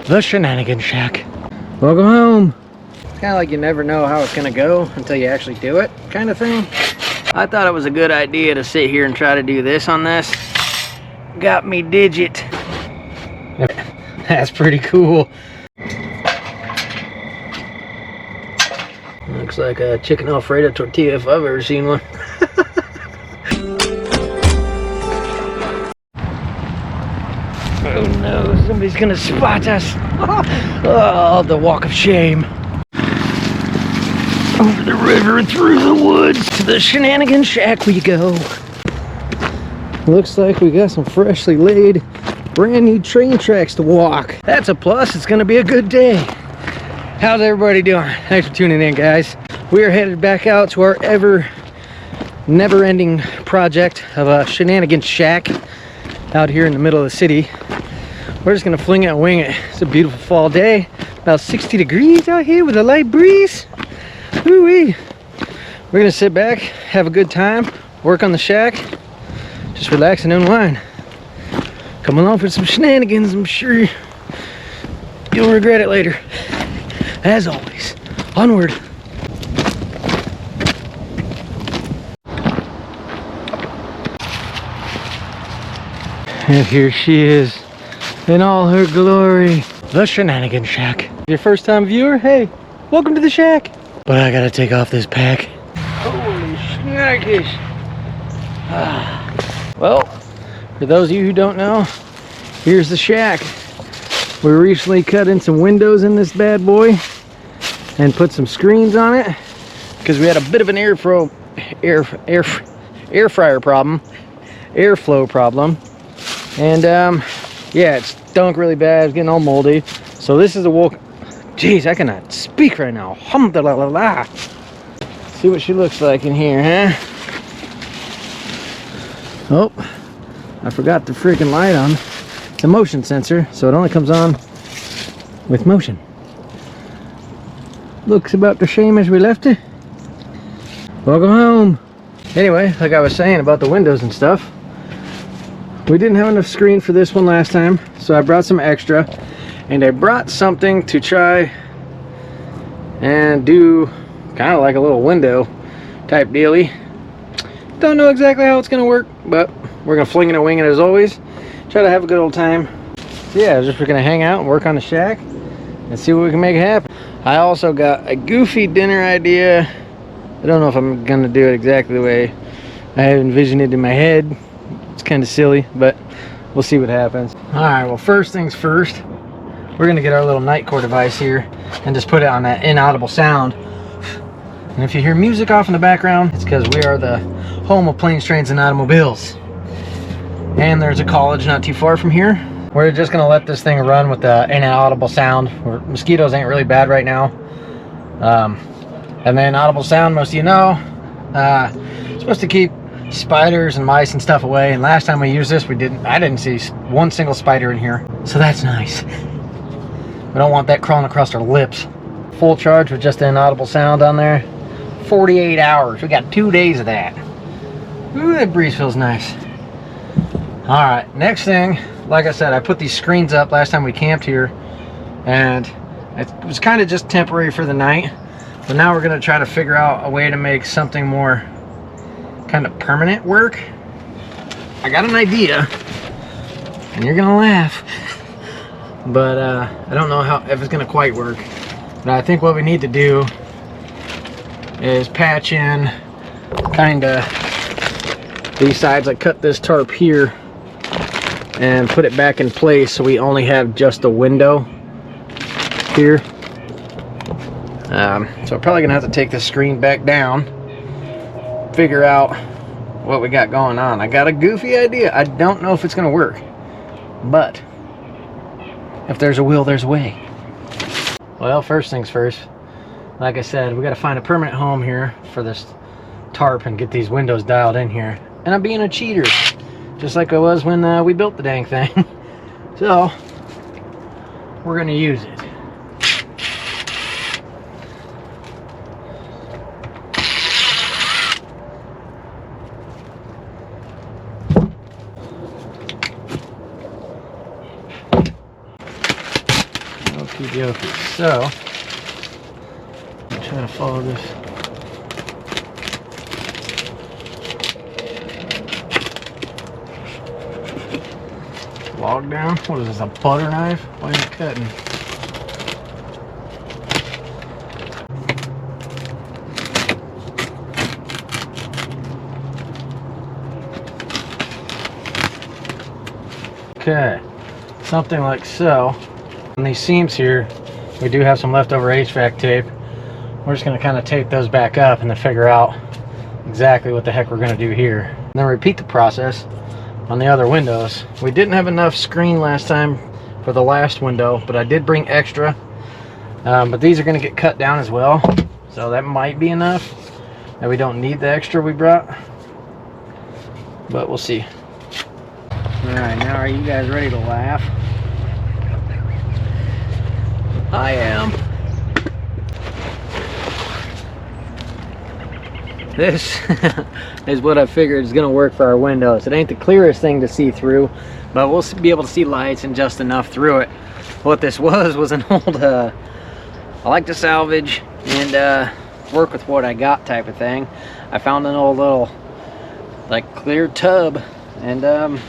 The Shenanigans Shack. Welcome home. It's kind of like you never know how it's gonna go until you actually do it, kind of thing. I thought it was a good idea to sit here and try to do this on this. Got me digit. That's pretty cool. Looks like a chicken Alfredo tortilla if I've ever seen one. Oh no, somebody's gonna spot us. Oh, the walk of shame. Over the river and through the woods to the Shenanigans Shack we go. Looks like we got some freshly laid, brand new train tracks to walk. That's a plus, it's gonna be a good day. How's everybody doing? Thanks for tuning in, guys. We are headed back out to our never-ending project of a Shenanigans Shack out here in the middle of the city. We're just gonna fling it and wing it. It's a beautiful fall day. About 60 degrees out here with a light breeze. Woo-wee. We're gonna sit back, have a good time, work on the shack, just relax and unwind. Come along for some shenanigans. I'm sure you'll regret it later. As always, onward. And here she is in all her glory. The Shenanigans Shack. Your first time viewer? Hey, welcome to the shack. But I gotta take off this pack. Holy shnikes. Well, for those of you who don't know, here's the shack. We recently cut in some windows in this bad boy and put some screens on it because we had a bit of an airflow problem. And yeah, it stunk really bad. It's getting all moldy. So this is a walk. Jeez, I cannot speak right now. Alhamdulillah. See what she looks like in here, huh? Oh, I forgot the freaking light on. It's a motion sensor, so it only comes on with motion. Looks about the same as we left it. Welcome home. Anyway, like I was saying about the windows and stuff, we didn't have enough screen for this one last time, so I brought some extra. And I brought something to try and do kind of like a little window type dealy. Don't know exactly how it's gonna work, but we're gonna fling it and wing it as always. Try to have a good old time. So yeah, we're gonna hang out and work on the shack and see what we can make happen. I also got a goofy dinner idea. I don't know if I'm gonna do it exactly the way I have envisioned it in my head. It's kind of silly, but we'll see what happens. All right, well, first things first, we're gonna get our little night core device here and just put it on that inaudible sound. And if you hear music off in the background, it's because we are the home of planes, trains, and automobiles. And there's a college not too far from here. We're just gonna let this thing run with the inaudible sound. Mosquitoes ain't really bad right now. And the inaudible sound, most of you know, it's supposed to keep spiders and mice and stuff away. And last time we used this, I didn't see one single spider in here. So that's nice. We don't want that crawling across our lips. Full charge with just the inaudible sound on there. 48 hours. We got 2 days of that. Ooh, that breeze feels nice. All right, next thing, like I said, I put these screens up last time we camped here, and it was kind of just temporary for the night. But now we're gonna try to figure out a way to make something more kind of permanent work. I got an idea, and you're gonna laugh. But I don't know if it's gonna quite work. But I think what we need to do is patch in kind of these sides. Like cut this tarp here and put it back in place so we only have just a window here. So I'm probably gonna have to take this screen back down, figure out what we got going on. I got a goofy idea. I don't know if it's gonna work, but if there's a will, there's a way. Well, first things first, like I said, we got to find a permanent home here for this tarp and get these windows dialed in here. And I'm being a cheater, just like I was when we built the dang thing. So we're gonna use it. Okie dokie. So, I'm trying to follow this. Log down? What is this, a butter knife? Why are you cutting? Okay, something like so. On these seams here, we do have some leftover HVAC tape. We're just going to kind of tape those back up and then figure out exactly what the heck we're going to do here. And then repeat the process on the other windows. We didn't have enough screen last time for the last window, but I did bring extra. But these are going to get cut down as well, so that might be enough that we don't need the extra we brought, but we'll see. Alright, now are you guys ready to laugh? I am. This is what I figured is going to work for our windows. It ain't the clearest thing to see through, but we'll be able to see lights and just enough through it. What this was an old, I like to salvage and work with what I got type of thing. I found an old little, like, clear tub and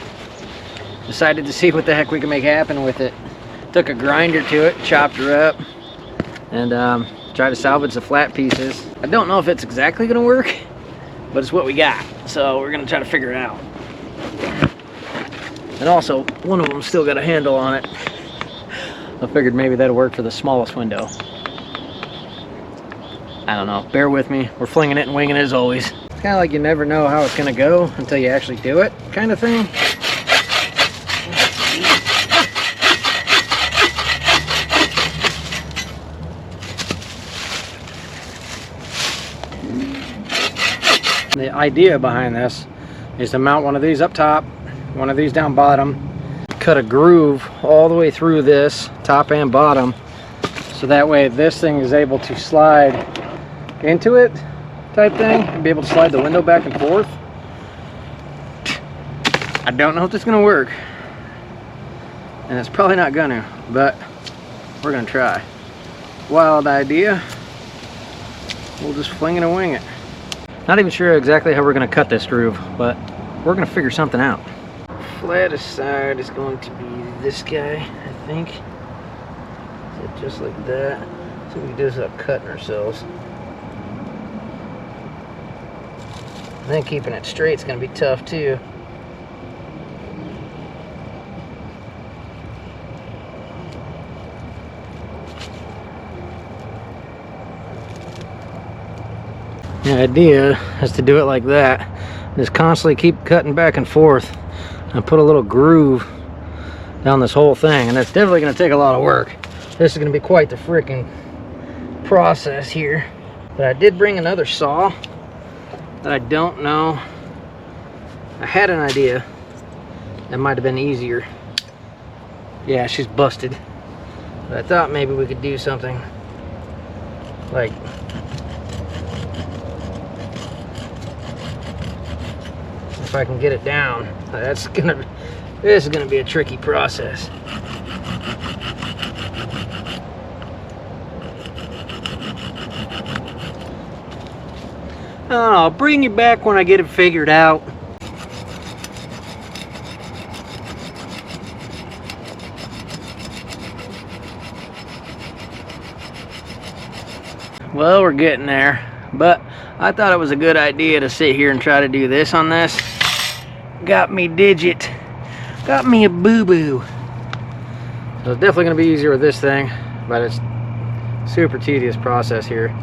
decided to see what the heck we can make happen with it. Took a grinder to it, chopped her up, and try to salvage the flat pieces. I don't know if it's exactly gonna work, but it's what we got, so we're gonna try to figure it out. And also, one of them still got a handle on it. I figured maybe that'll work for the smallest window. I don't know, bear with me. We're flinging it and winging it as always. It's kind of like you never know how it's gonna go until you actually do it, kind of thing. The idea behind this is to mount one of these up top, one of these down bottom, cut a groove all the way through this, top and bottom, so that way this thing is able to slide into it type thing and be able to slide the window back and forth. I don't know if it's gonna work, and it's probably not gonna, but we're gonna try. Wild idea. We'll just fling it and wing it. Not even sure exactly how we're going to cut this groove, but we're going to figure something out. Flattest side is going to be this guy, I think. So just like that. So we can do this without cutting ourselves. And then keeping it straight is going to be tough too. The idea is to do it like that. Just constantly keep cutting back and forth and put a little groove down this whole thing. And that's definitely going to take a lot of work. This is going to be quite the freaking process here. But I did bring another saw that I don't know. I had an idea that might have been easier. Yeah, she's busted. But I thought maybe we could do something like if I can get it down. This is gonna be a tricky process. I'll bring you back when I get it figured out. Well, we're getting there, but I thought it was a good idea to sit here and try to do this on this. Got me digit. Got me a boo-boo. So it's definitely going to be easier with this thing, but it's super tedious process here.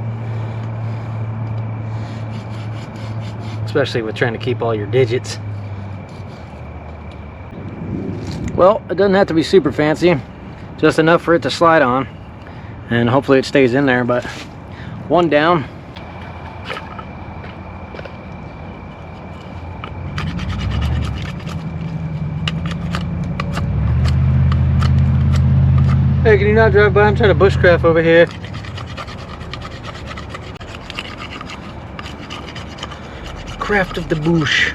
Especially with trying to keep all your digits. Well, it doesn't have to be super fancy. Just enough for it to slide on. And hopefully it stays in there, but one down. Hey, can you not drive by? I'm trying to bushcraft over here. Craft of the bush.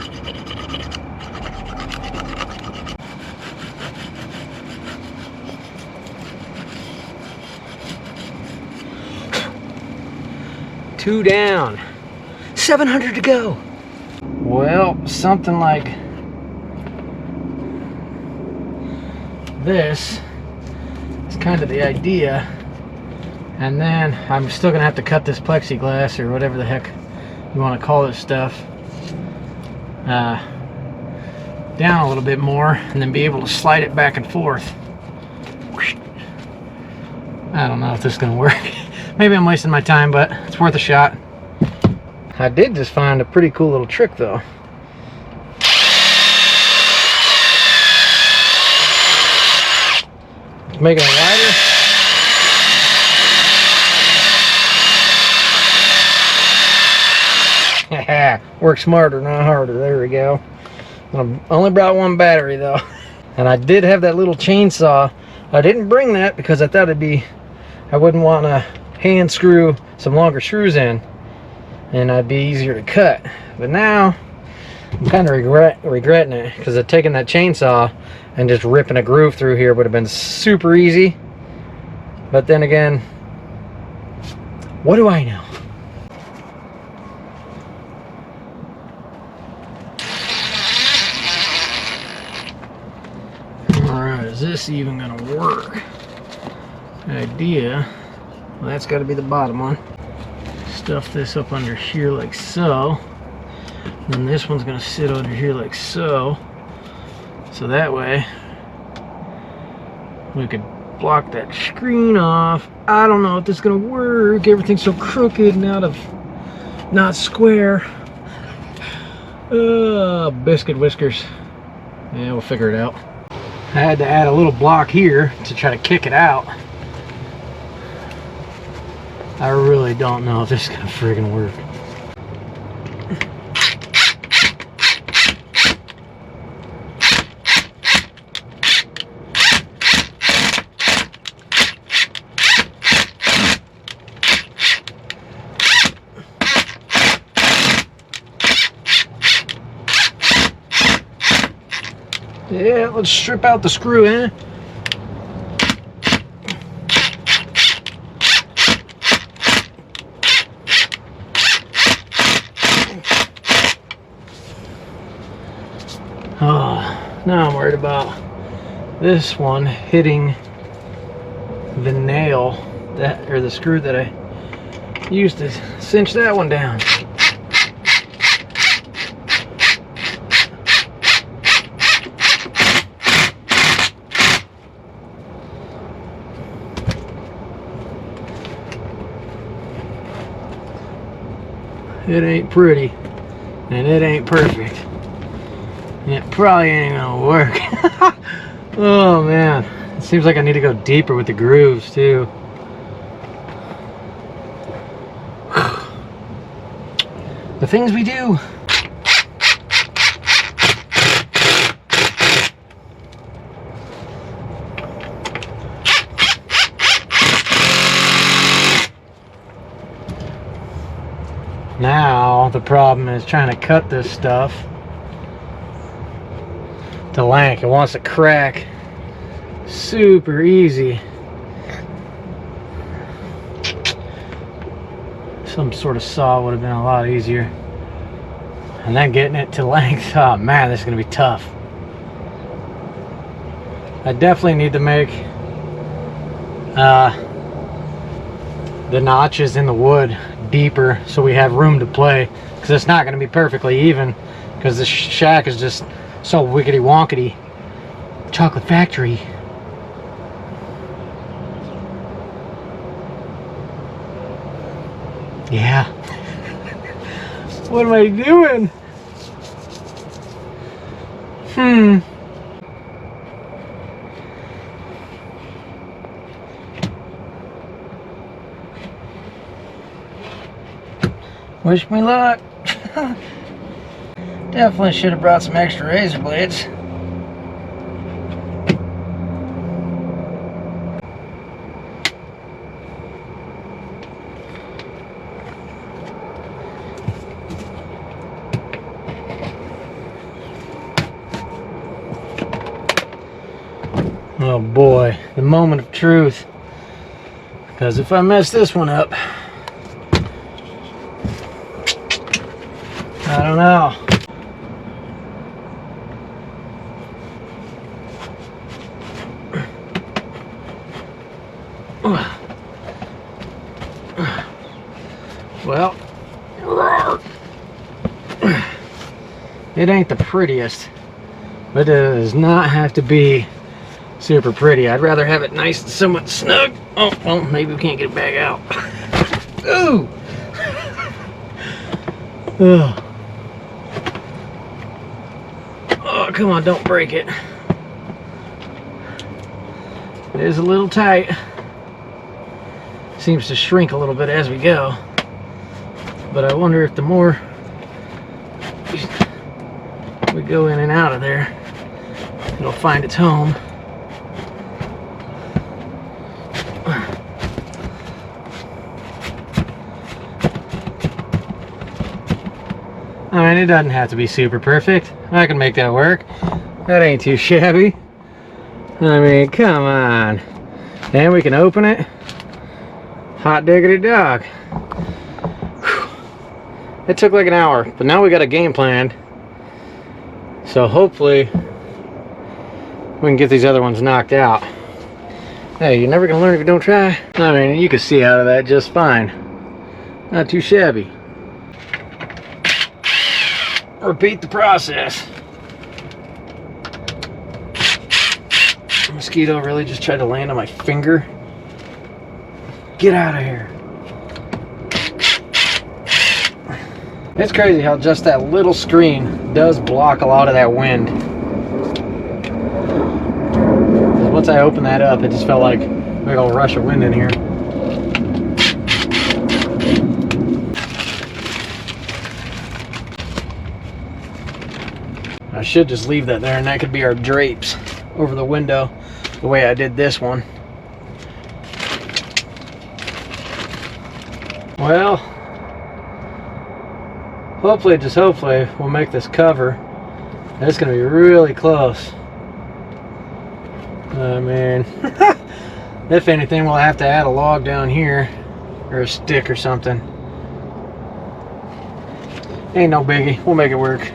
2 down. 700 to go. Well, something like this is kind of the idea. And then I'm still gonna have to cut this plexiglass or whatever the heck you want to call this stuff down a little bit more, and then be able to slide it back and forth. I don't know if this is gonna work. Maybe I'm wasting my time, but it's worth a shot. I did just find a pretty cool little trick though. Making it wider. Work smarter, not harder. There we go. I only brought one battery though. And I did have that little chainsaw. I didn't bring that because I thought I wouldn't want to hand screw some longer screws in, and I'd be easier to cut. But now I'm kind of regretting it, because of taking that chainsaw and just ripping a groove through here would have been super easy. But then again, what do I know? Alright, is this even gonna work? Idea, well, that's got to be the bottom one. Stuff this up under here like so. Then this one's gonna sit under here like so. So that way we could block that screen off. I don't know if this is gonna work. Everything's so crooked and not square. Biscuit whiskers. Yeah, we'll figure it out. I had to add a little block here to try to kick it out. I really don't know if this is gonna friggin' work. Yeah, let's strip out the screw, eh? Oh, now I'm worried about this one hitting the nail or the screw that I used to cinch that one down. It ain't pretty, and it ain't perfect, and it probably ain't gonna work. Oh man, it seems like I need to go deeper with the grooves too. The things we do. Now the problem is trying to cut this stuff to length. It wants to crack super easy. Some sort of saw would have been a lot easier. And then getting it to length, oh man, this is gonna be tough. I definitely need to make the notches in the wood deeper so we have room to play, because it's not going to be perfectly even, because this shack is just so wickety wonkety. Chocolate factory. Yeah. What am I doing? Wish me luck. Definitely should have brought some extra razor blades. Oh boy, the moment of truth. Because if I mess this one up, I don't know. Well, it ain't the prettiest, but it does not have to be super pretty. I'd rather have it nice and somewhat snug. Oh, well, maybe we can't get it back out. Ooh! Oh. Oh, come on, don't break it. It is a little tight. Seems to shrink a little bit as we go. But I wonder if the more we go in and out of there, it'll find its home. I mean, it doesn't have to be super perfect. I can make that work. That ain't too shabby. I mean, come on. And we can open it. Hot diggity dog. Whew. It took like an hour, but now we got a game planned. So hopefully we can get these other ones knocked out. Hey, you're never gonna learn if you don't try. I mean, you can see out of that just fine. Not too shabby. Repeat the process. The mosquito really just tried to land on my finger. Get out of here. It's crazy how just that little screen does block a lot of that wind. Once I opened that up, it just felt like a big old rush of wind in here. I should just leave that there, and that could be our drapes over the window, the way I did this one. Well, hopefully, just hopefully, we'll make this cover. It's gonna be really close. I mean, if anything, we'll have to add a log down here, or a stick or something. Ain't no biggie, we'll make it work.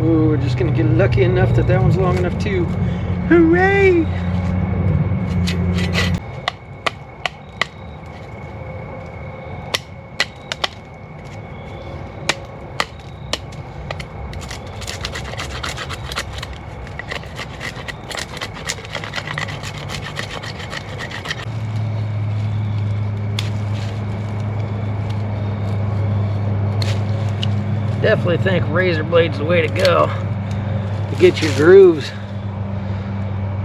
Ooh, we're just gonna get lucky enough that that one's long enough too. Hooray! Definitely think razor blade's the way to go to get your grooves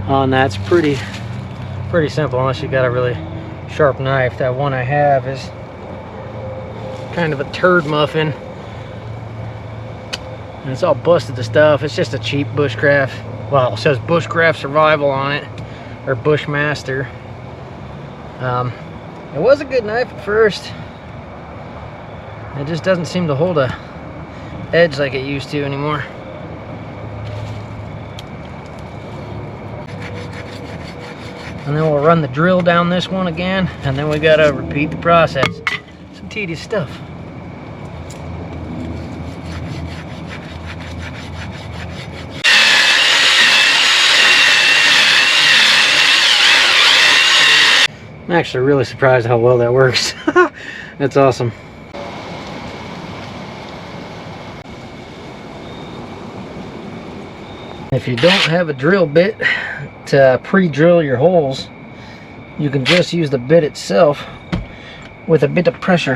on. That's pretty simple, unless you got a really sharp knife. That one I have is kind of a turd muffin, and it's all busted to stuff. It's just a cheap Bushcraft. Well, it says Bushcraft Survival on it, or Bushmaster. It was a good knife at first. It just doesn't seem to hold a edge like it used to anymore. And then we'll run the drill down this one again, and then we gotta repeat the process. Some tedious stuff. I'm actually really surprised how well that works. That's awesome. If you don't have a drill bit to pre-drill your holes, you can just use the bit itself with a bit of pressure.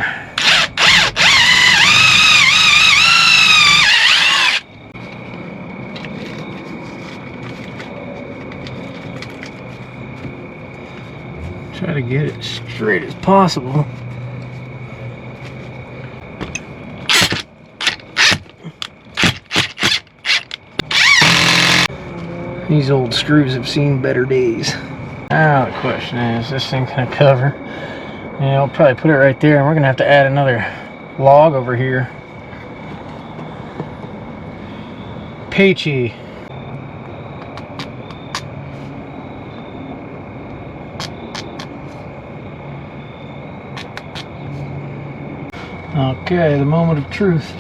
Try to get it straight as possible. These old screws have seen better days. Now the question is, this thing gonna cover? Yeah, I'll probably put it right there, and we're gonna have to add another log over here. Peachy. Okay, the moment of truth.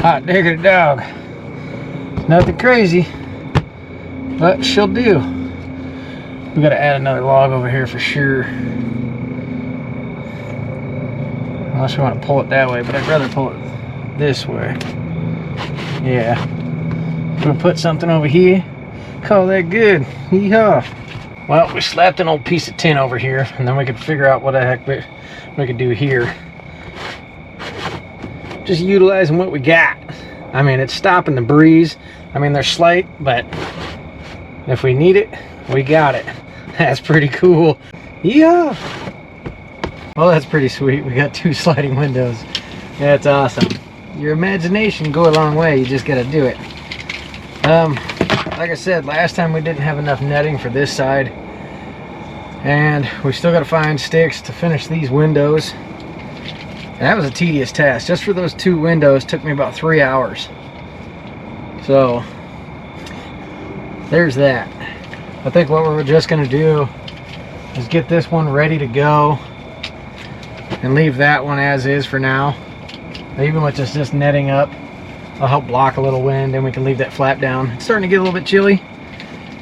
Hot diggity dog. Nothing crazy, but she'll do. We gotta add another log over here for sure. Unless we want to pull it that way, but I'd rather pull it this way. Yeah. I'm gonna put something over here. Call that good. Yeehaw. Well, we slapped an old piece of tin over here, and then we could figure out what the heck we could do here. Just utilizing what we got. I mean, it's stopping the breeze. I mean, they're slight, but if we need it, we got it. That's pretty cool. Yeah. Well, that's pretty sweet. We got 2 sliding windows. That's awesome. Your imagination go a long way. You just gotta do it. Like I said, last time we didn't have enough netting for this side, and we still gotta find sticks to finish these windows. And that was a tedious task. Just for those 2 windows took me about 3 hours. So there's that. I think what we're just gonna do is get this one ready to go and leave that one as is for now. Even with just netting up, I'll help block a little wind, and we can leave that flap down. It's starting to get a little bit chilly,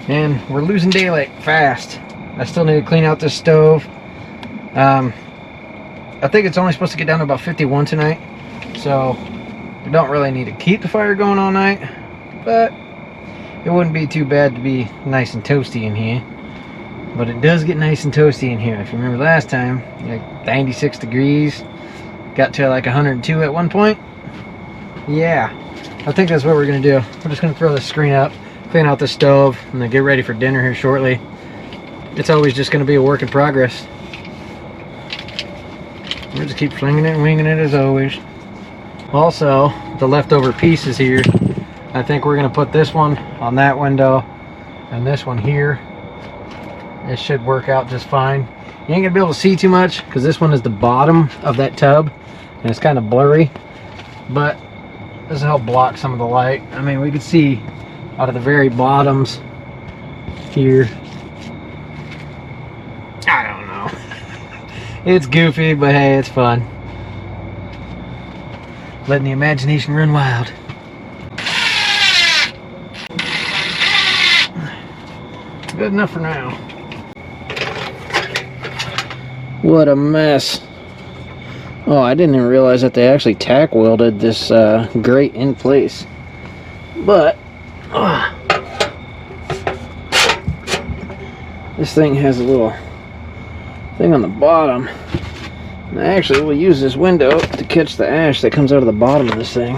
and we're losing daylight fast. I still need to clean out this stove. I think it's only supposed to get down to about 51 tonight, so we don't really need to keep the fire going all night, but it wouldn't be too bad to be nice and toasty in here. But it does get nice and toasty in here. If you remember last time, like 96 degrees, got to like 102 at one point. Yeah, I think that's what we're gonna do. We're just gonna throw the screen up, clean out the stove, and then get ready for dinner here shortly. It's always just gonna be a work in progress. We'll just keep flinging it and winging it as always. Also, the leftover pieces here, I think we're gonna put this one on that window and this one here. It should work out just fine. You ain't gonna be able to see too much because this one is the bottom of that tub and it's kind of blurry, but this will help block some of the light. I mean, we could see out of the very bottoms here. I don't know. It's goofy, but hey, it's fun. Letting the imagination run wild. Good enough for now. What a mess. Oh, I didn't even realize that they actually tack welded this grate in place. But this thing has a little thing on the bottom. And I actually will use this window to catch the ash that comes out of the bottom of this thing.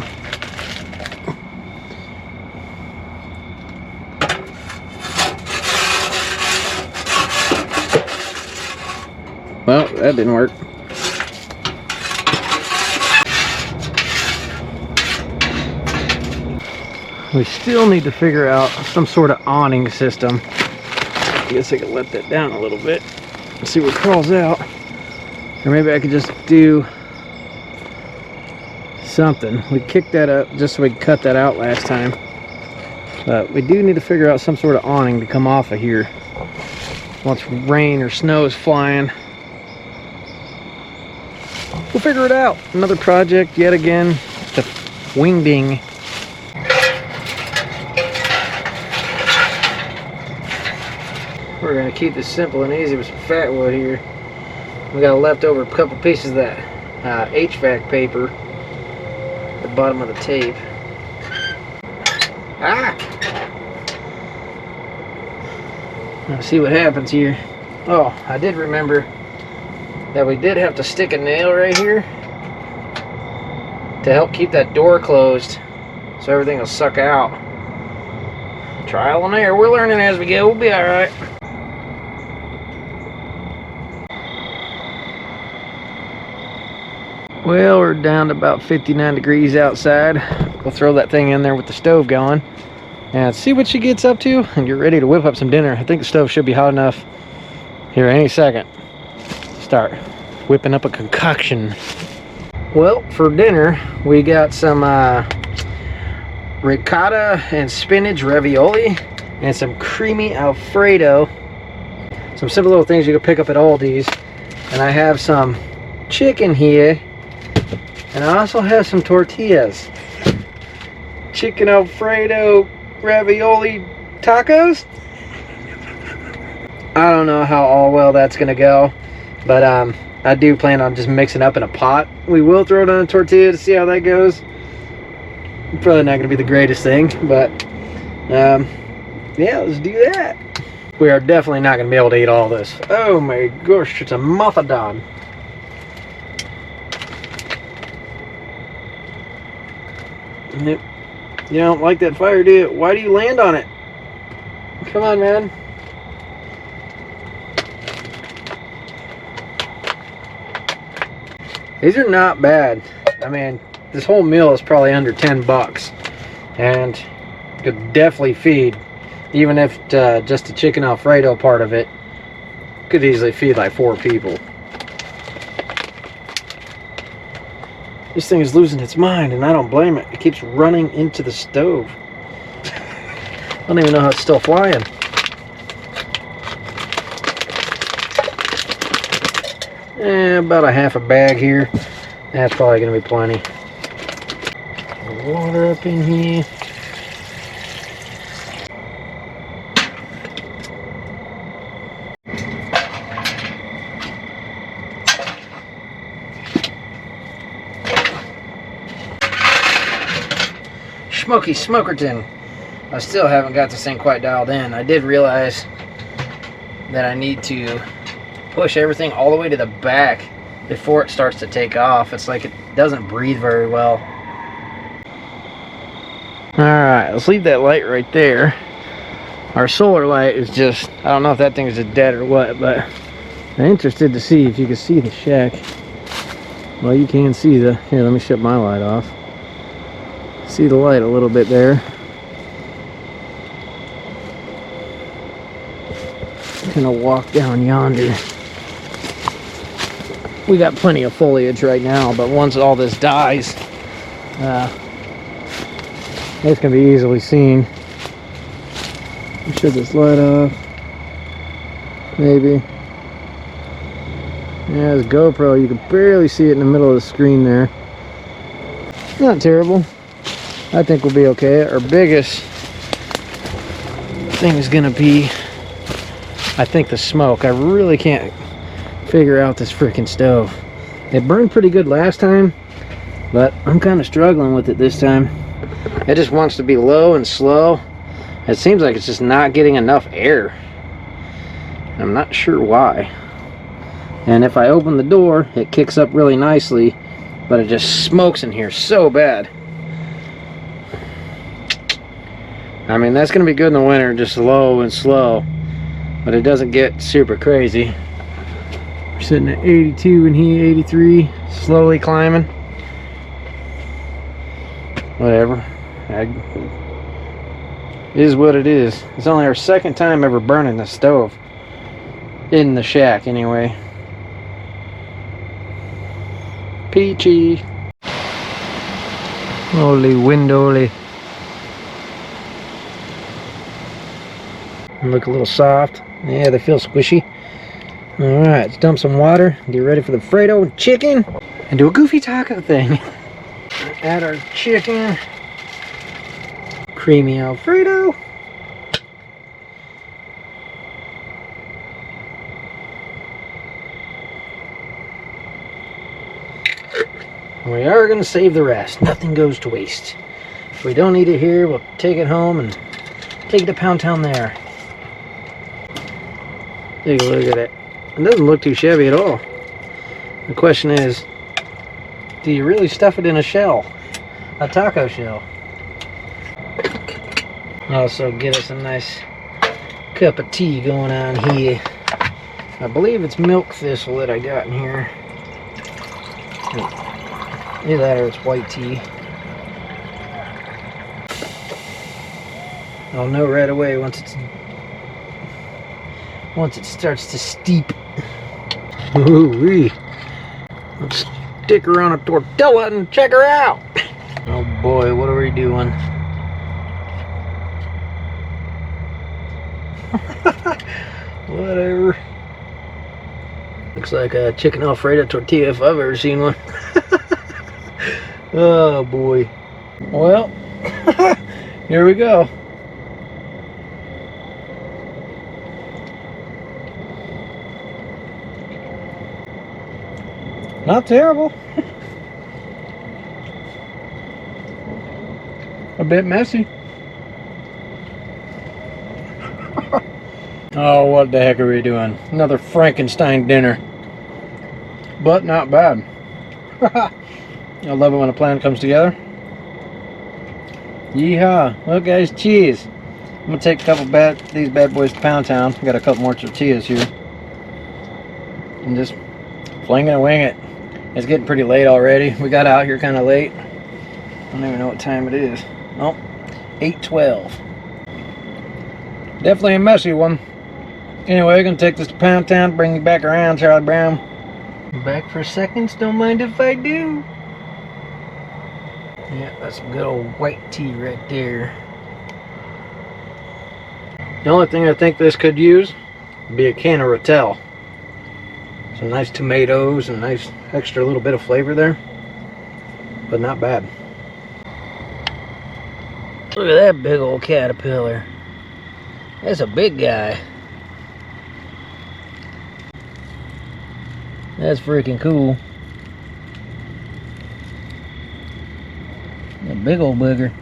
Well, that didn't work. We still need to figure out some sort of awning system. I guess I could let that down a little bit and see what crawls out. Or maybe I could just do something. We kicked that up just so we could cut that out last time. But we do need to figure out some sort of awning to come off of here once rain or snow is flying. We'll figure it out. Another project yet again. The wing ding. We're going to keep this simple and easy with some fat wood here. We got a leftover couple pieces of that HVAC paper at the bottom of the tape. Ah! Let's see what happens here. Oh, I did remember that we did have to stick a nail right here to help keep that door closed so everything will suck out. Trial and error. We're learning as we go. We'll be alright. Well, we're down to about 59 degrees outside. We'll throw that thing in there with the stove going and see what she gets up to and get ready to whip up some dinner. I think the stove should be hot enough here any second. Start whipping up a concoction. Well, for dinner, we got some ricotta and spinach ravioli and some creamy Alfredo. Some simple little things you can pick up at Aldi's. And I have some chicken here. And I also have some tortillas. Chicken Alfredo ravioli tacos. I don't know how all well that's gonna go, but I do plan on just mixing up in a pot. We will throw it on a tortilla to see how that goes. Probably not gonna be the greatest thing, but yeah, let's do that. We are definitely not gonna be able to eat all this. Oh my gosh, it's a muffadon. Yep. You don't like that fire, do you? Why do you land on it? Come on, man. These are not bad. I mean, this whole meal is probably under 10 bucks. And could definitely feed, even if just the chicken Alfredo part of it, could easily feed like 4 people. This thing is losing its mind, and I don't blame it. It keeps running into the stove. I don't even know how it's still flying. About a half a bag here. That's probably going to be plenty. Water up in here. Smoky Smokerton. I still haven't got this thing quite dialed in. I did realize that I need to push everything all the way to the back before it starts to take off. It's like it doesn't breathe very well. Alright, let's leave that light right there. Our solar light is just, I don't know if that thing is dead or what, but I'm interested to see if you can see the shack. Well, you can see the, here, let me shut my light off. See the light a little bit there. I'm gonna walk down yonder. We got plenty of foliage right now, but once all this dies, it's gonna be easily seen. Shut this light off. Maybe. Yeah, this GoPro, you can barely see it in the middle of the screen there. Not terrible. I think we'll be okay. Our biggest thing is gonna be, I think, the smoke. I really can't figure out this freaking stove. It burned pretty good last time, but I'm kind of struggling with it this time. It just wants to be low and slow. It seems like it's just not getting enough air. I'm not sure why. And if I open the door, it kicks up really nicely, but it just smokes in here so bad. I mean, that's going to be good in the winter, just low and slow, but it doesn't get super crazy. We're sitting at 82 and he 83, slowly climbing. Whatever. It is what it is. It's only our second time ever burning the stove. In the shack, anyway. Peachy. Holy windowly. Look a little soft. Yeah, they feel squishy. Alright, let's dump some water, get ready for the Fredo and chicken, and do a goofy taco thing. Add our chicken. Creamy Alfredo. We are going to save the rest. Nothing goes to waste. If we don't need it here, we'll take it home and take it to Pound Town there. Take a look at it. It doesn't look too shabby at all. The question is, do you really stuff it in a shell? A taco shell. Also get us a nice cup of tea going on here. I believe it's milk thistle that I got in here. Either that or it's white tea. I'll know right away once it starts to steep. Ooh-wee. Let's stick her on a tortilla and check her out. Oh boy, what are we doing? Whatever. Looks like a chicken Alfredo tortilla if I've ever seen one. Oh boy. Well, here we go. Not terrible. A bit messy. Oh, what the heck are we doing? Another Frankenstein dinner. But not bad. I love it when a plan comes together. Yeehaw. Well guys, cheese. I'm gonna take a couple these bad boys to Pound Town. Got a couple more tortillas here. And just fling it and wing it. It's getting pretty late already. We got out here kind of late. I don't even know what time it is. Oh, 8:12. Definitely a messy one. Anyway, gonna take this to Pound Town, bring you back around, Charlie Brown. Back for seconds, don't mind if I do. Yeah, that's some good old white tea right there. The only thing I think this could use would be a can of Rotel. Some nice tomatoes and nice extra little bit of flavor there. But not bad. Look at that big old caterpillar. That's a big guy. That's freaking cool. A big old booger.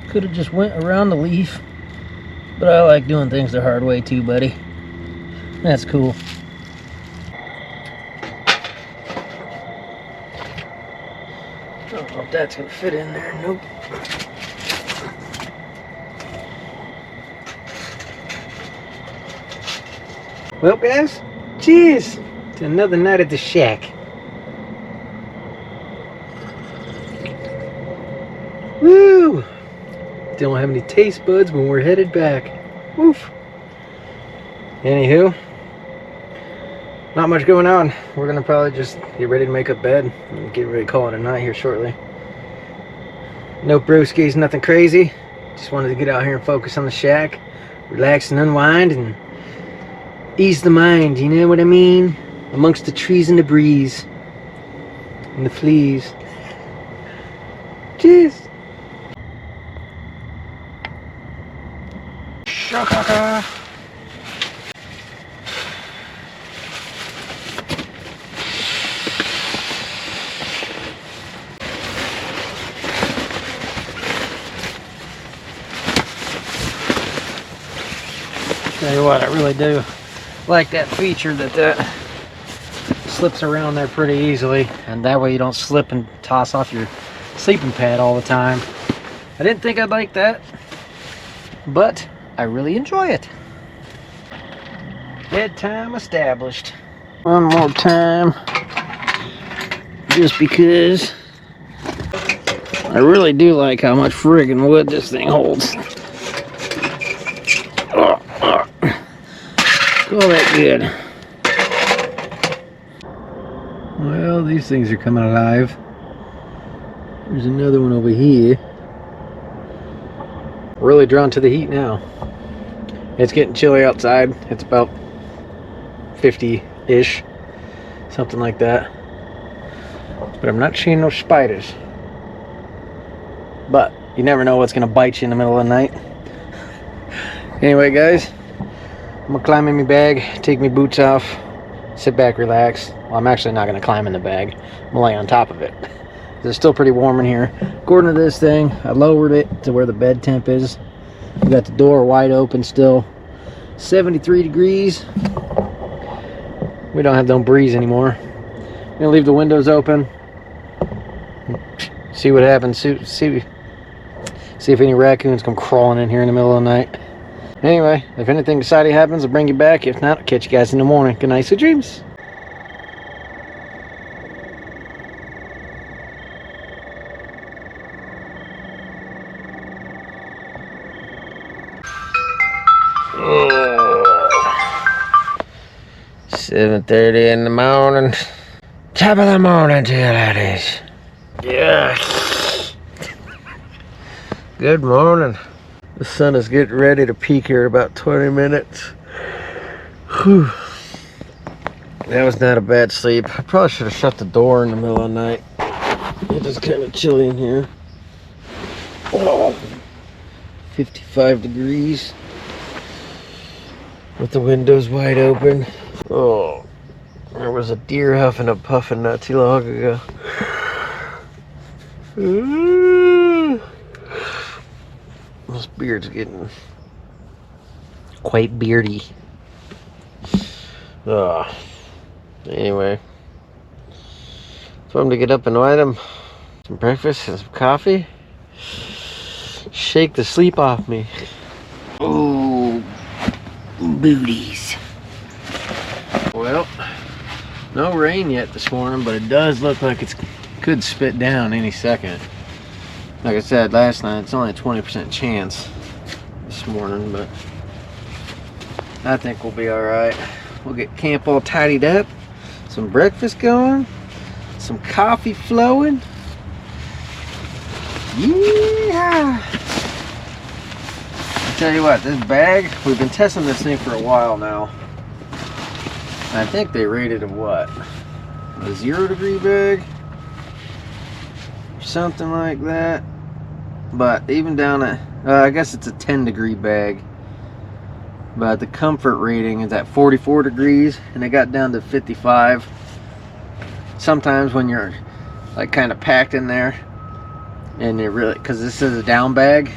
Could have just went around the leaf, but I like doing things the hard way too, buddy. That's cool. I don't know if that's gonna fit in there. Nope. Well guys, cheers to another night at the shack. Woo! Don't have any taste buds when we're headed back. Woof. Anywho, not much going on. We're gonna probably just get ready to make up bed and get ready to call it a night here shortly. No brewskis, nothing crazy. Just wanted to get out here and focus on the shack, relax and unwind and ease the mind, you know what I mean? Amongst the trees and the breeze and the fleas. Cheers. Shaka. Tell you what, I really do like that feature that slips around there pretty easily, and that way you don't slip and toss off your sleeping pad all the time. I didn't think I'd like that, but I really enjoy it. Bedtime established. One more time, just because I really do like how much friggin' wood this thing holds. All that good. Well, these things are coming alive. There's another one over here. Really drawn to the heat now. It's getting chilly outside. It's about 50-ish, something like that. But I'm not seeing no spiders. But you never know what's gonna bite you in the middle of the night. Anyway, guys, I'm gonna climb in my bag, take my boots off, sit back, relax. Well, I'm actually not gonna climb in the bag. I'm gonna lay on top of it. It's still pretty warm in here. According to this thing, I lowered it to where the bed temp is. We got the door wide open still. 73 degrees. We don't have no breeze anymore. I'm gonna leave the windows open. See what happens. See if any raccoons come crawling in here in the middle of the night. Anyway, if anything exciting happens, I'll bring you back. If not, I'll catch you guys in the morning. Good night, sweet dreams. Oh. 7:30 in the morning. Top of the morning to you, ladies. Yeah. Good morning. The sun is getting ready to peak here in about 20 minutes. Whew. That was not a bad sleep. I probably should have shut the door in the middle of the night. It is kind of chilly in here. Oh, 55 degrees with the windows wide open. Oh, there was a deer huffing and puffing not too long ago. This beard's getting quite beardy. Anyway, time to get up and light them some breakfast and some coffee. Shake the sleep off me. Oh, booties. Well, no rain yet this morning, but it does look like it could spit down any second. Like I said last night, it's only a 20% chance this morning, but I think we'll be alright. We'll get camp all tidied up, some breakfast going, some coffee flowing. Yeah! I tell you what, this bag, we've been testing this thing for a while now. I think they rated it what? A 0 degree bag? Something like that. But even down at, I guess it's a 10 degree bag. But the comfort rating is at 44 degrees and it got down to 55. Sometimes when you're like kind of packed in there and you're really, because this is a down bag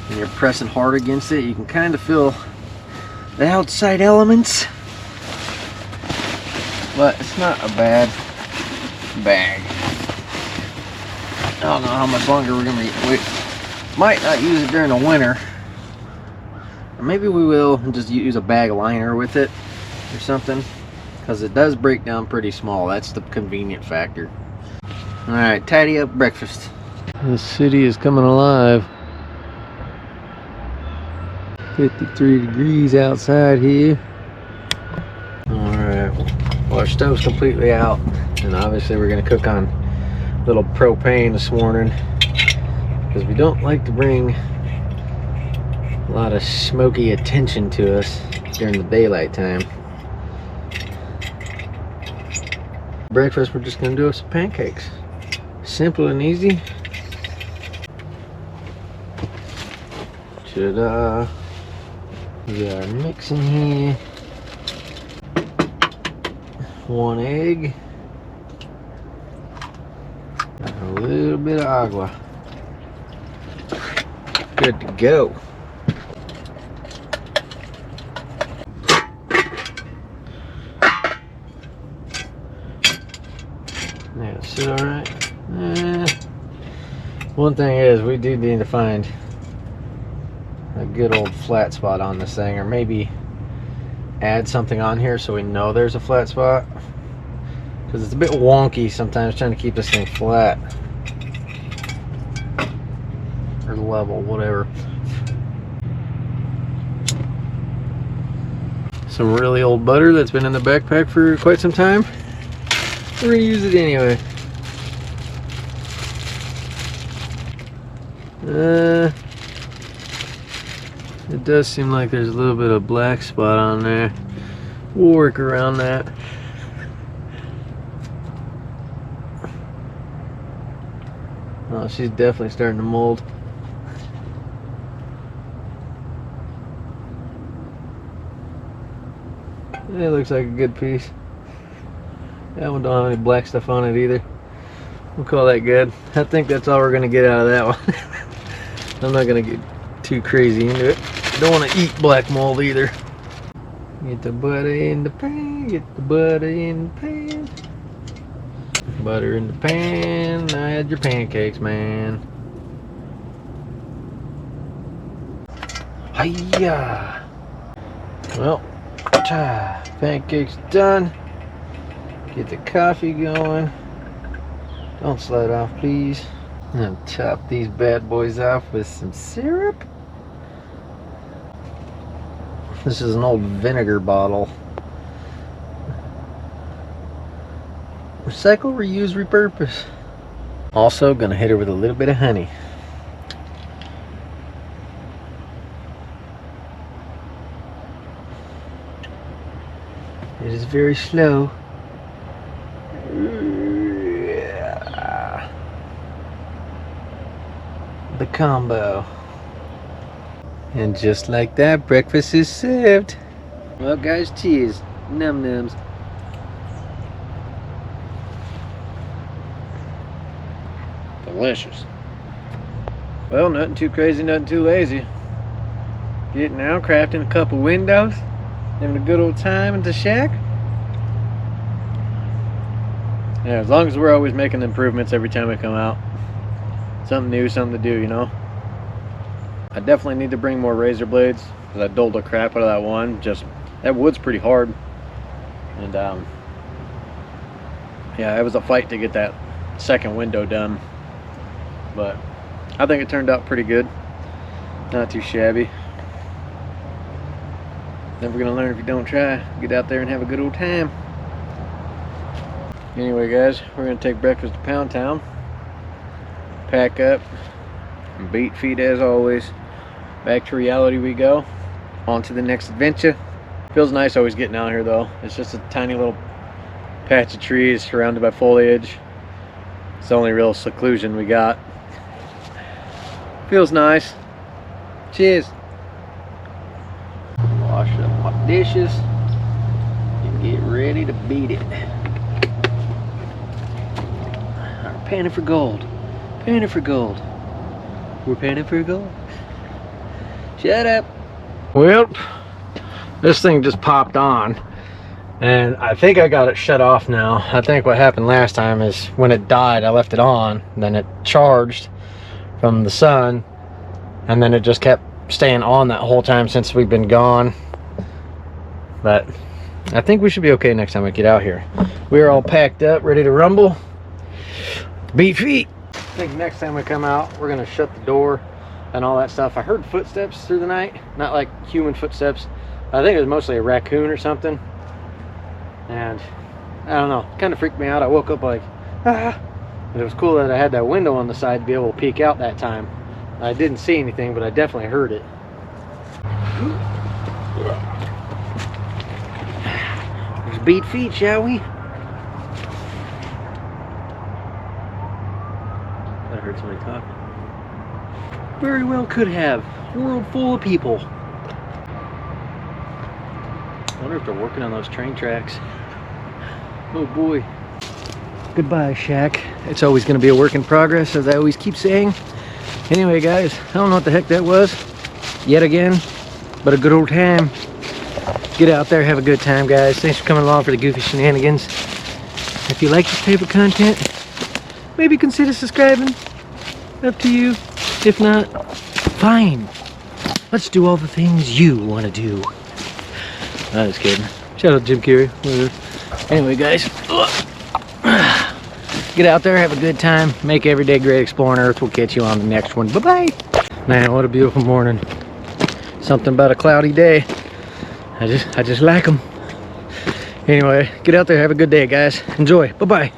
and you're pressing hard against it, you can kind of feel the outside elements. But it's not a bad bag. I don't know how much longer we're gonna be. We might not use it during the winter. Or maybe we will and just use a bag liner with it or something, because it does break down pretty small. That's the convenient factor. Alright, tidy up breakfast. The city is coming alive. 53 degrees outside here. Alright, well, our stove's completely out, and obviously we're going to cook on a little propane this morning, because we don't like to bring a lot of smoky attention to us during the daylight time. Breakfast, we're just gonna do some pancakes. Simple and easy. Ta-da! We got our mix in here. 1 egg. A little bit of agua. Good to go. Yeah, sit all right. One thing is, we do need to find a good old flat spot on this thing, or maybe add something on here so we know there's a flat spot, because it's a bit wonky sometimes trying to keep this thing flat or level, whatever. Some really old butter that's been in the backpack for quite some time. We're gonna use it anyway. It does seem like there's a little bit of black spot on there. We'll work around that. Oh, she's definitely starting to mold. It looks like a good piece. That one don't have any black stuff on it either. We'll call that good. I think that's all we're gonna get out of that one. I'm not gonna get too crazy into it. Don't want to eat black mold either. Get the butter in the pan. Get the butter in the pan. Butter in the pan. Now add your pancakes, man. Hiya. Well, pancakes done. Get the coffee going. Don't slide off, please. And top these bad boys off with some syrup. This is an old vinegar bottle. Recycle, reuse, repurpose. Also gonna hit her with a little bit of honey. It is very slow. The combo. And just like that, breakfast is served. Well guys, cheers. Num nums. Delicious. Well, nothing too crazy, nothing too lazy. Getting out, crafting a couple windows, having a good old time at the shack. Yeah, as long as we're always making improvements every time we come out. Something new, something to do, you know. I definitely need to bring more razor blades because I dulled the crap out of that one. Just that wood's pretty hard, and yeah, it was a fight to get that second window done, but I think it turned out pretty good. Not too shabby. Never gonna learn if you don't try. Get out there and have a good old time. Anyway guys, we're gonna take breakfast to Pound Town, pack up, and beat feet as always. Back to reality we go. On to the next adventure. Feels nice always getting out here though. It's just a tiny little patch of trees surrounded by foliage. It's the only real seclusion we got. Feels nice. Cheers. Wash up my dishes and get ready to beat it. We're panning for gold. Panning for gold. We're panning for gold. Shut up. Well, this thing just popped on, and I think I got it shut off now. I think what happened last time is when it died, I left it on, then it charged from the sun, and then it just kept staying on that whole time since we've been gone. But I think we should be okay next time we get out here. We're all packed up, ready to rumble. Beat feet. I think next time we come out, we're gonna shut the door and all that stuff. I heard footsteps through the night, not like human footsteps. I think it was mostly a raccoon or something, and I don't know, kind of freaked me out. I woke up like, ah, and it was cool that I had that window on the side to be able to peek out that time. I didn't see anything, but I definitely heard it. Let's beat feet, shall we? I heard somebody talking. Very well could have. World full of people. I wonder if they're working on those train tracks. Oh boy. Goodbye, shack. It's always going to be a work in progress, as I always keep saying. Anyway, guys, I don't know what the heck that was. Yet again, but a good old time. Get out there, have a good time, guys. Thanks for coming along for the goofy shenanigans. If you like this type of content, maybe consider subscribing. Up to you. If not, fine. Let's do all the things you want to do. I was kidding. Shout out Jim Carrey. Anyway, guys, get out there, have a good time, make every day great exploring Earth. We'll catch you on the next one. Bye-bye. Man, what a beautiful morning. Something about a cloudy day. I just like them. Anyway, get out there, have a good day, guys. Enjoy. Bye-bye.